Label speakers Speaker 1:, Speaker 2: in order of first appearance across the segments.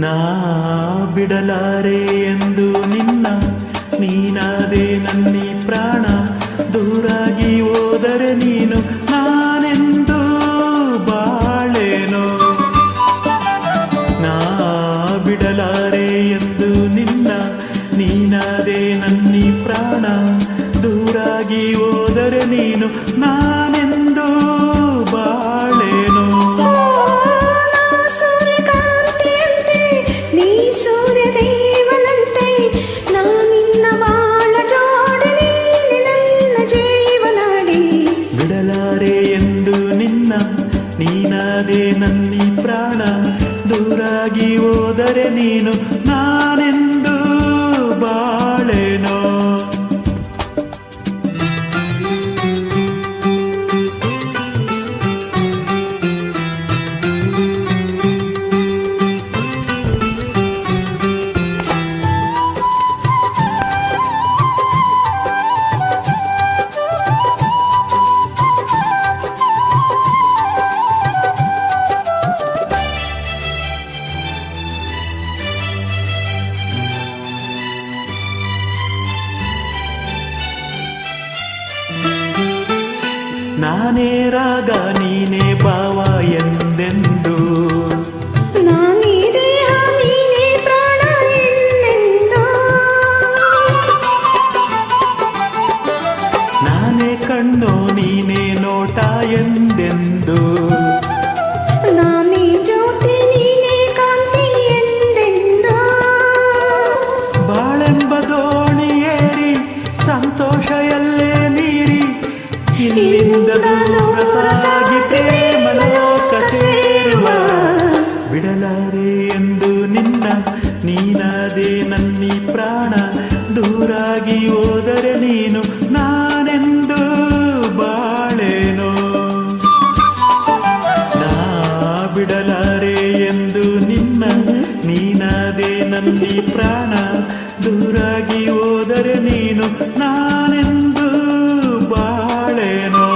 Speaker 1: ನಾ ಬಿಡಲಾರೆ ಎಂದು ನಿನ್ನ, ನೀನಾದೆ ನನ್ನಿ ಪ್ರಾಣ. ದೂರಾಗಿ ಹೋದರೆ ನೀನು ನಾನೆಂದು ಬಾಳೇನೋ. ನಾ ಬಿಡಲಾರೆ ಎಂದು ನಿನ್ನ, ನೀನಾದೆ ನನ್ನಿ ಪ್ರಾಣ. ದೂರಾಗಿ ಹೋದರೆ ನೀನು ನಾನೆಂದು ಬಾಳೇನೋ.
Speaker 2: ಸೂರ್ಯಕಾಂತಿಯಂತೆ ನೀ ಸೂರ್ಯದೇವನಂತೆ, ನಾ ನಿನ್ನ ಬಾಳ ಜೋಡಿ, ನೀನೆ ನನ್ನ ಜೀವನಾಡಿ.
Speaker 1: ಬಿಡಲಾರೆ ಎಂದು ನಿನ್ನ, ನೀನಾದೆ ನನ್ನಿ ಪ್ರಾಣ. ದೂರಾಗಿ ಹೋದರೆ ನೀನು ನಾನೆಂದು ಬಾಳೇನೋ. ನಾನೇ ರಾಗ ನೀನೇ ಭಾವ ಎಂದೆಂದು,
Speaker 2: ನಾನೇ ದೇಹ ನೀನೇ ಪ್ರಾಣ ಎಂದೆಂದು.
Speaker 1: ನಾನೇ ಕಣ್ಣು ನೀನೇ ನೋಟ ಎಂದೆಂದು.
Speaker 2: ನಾನೇ ಜ್ಯೋತಿ ನೀನೇ ಕಾಂತಿ ಎಂದೆಂದು.
Speaker 1: ಬಾಳೆಂಬ ದೋಣಿ ಏರಿ ಸಂತೋಷ ಎಲ್ಲೇ ಮೀರಿ, ಇಲ್ಲಿಂದ ದೂರ ಸಾಗಿ ಪ್ರೇಮ ಲೋಕ ಸೇರುವ. ಬಿಡಲಾರೆ ಎಂದು ನಿನ್ನ, ನೀನಾದೆ ನನ್ನಿ ಪ್ರಾಣ. ದೂರಾಗಿ ಹೋದರೆ ನೀನು ನಾನೆಂದು ಬಾಳೇನೋ. ನಾ ಬಿಡಲಾರೆ ಎಂದು ನಿನ್ನ, ನೀನಾದೆ ನನ್ನಿ ಪ್ರಾಣ. ದೂರಾಗಿ ಹೋದರೆ ನೀನು ನಾನೆಂದು ಬಾಳೇನೋ.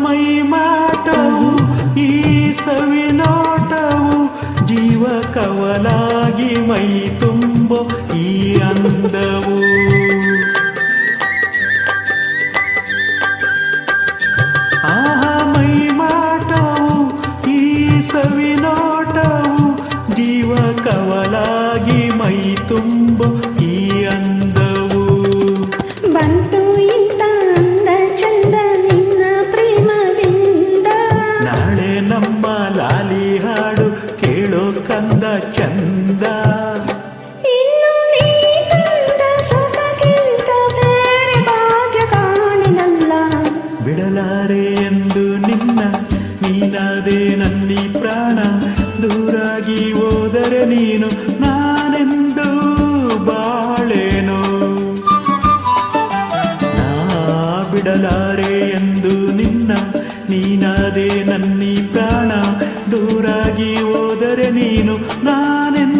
Speaker 1: ಮೈ ಮಾಟವು ಈ ಸವಿನೋಟವು, ಜೀವ ಕವಲಾಗಿ ಮೈ ತುಂಬೋ ಈ ಅಂದವು. ಮೈ ಮಾಟವು ಈ ಸವಿನೋಟವು, ಜೀವ ಕವಲಾಗಿ ಮೈ ತುಂಬೋ ಈ ಅಂದವು.
Speaker 2: ಬಂತು ಇಂಥ ಅಂದ ಚಂದ ನಿನ್ನ ಪ್ರೇಮದಿಂದ,
Speaker 1: ನಾಳೆ ನಮ್ಮ ಲಾಲಿ ಹಾಡು ಕೇಳೋ ಕಂದ ಚಂದ.
Speaker 2: ಇನ್ನು ನೀ ತಂದ ಸುಖಕ್ಕಿಂತ ಬೇರೆ ಭಾಗ್ಯ ಕಾಣಿನಲ್ಲ.
Speaker 1: ಬಿಡಲಾರೆ ಎಂದು ನಿನ್ನ, ನೀನಾದೆ ನನ್ನಿ ಪ್ರಾಣ. ದೂರಾಗಿ ಹೋದರೆ ನೀನು ನಾನೆಂದು ಬಾಳೇನೋ. ನಾ ಬಿಡಲಾರೆ ಎಂದು ನಿನ್ನ, ನೀನಾದೆ ನನ್ನಿ ಪ್ರಾಣ. ದೂರಾಗಿ ಹೋದರೆ ನೀನು ನಾನೆಂದು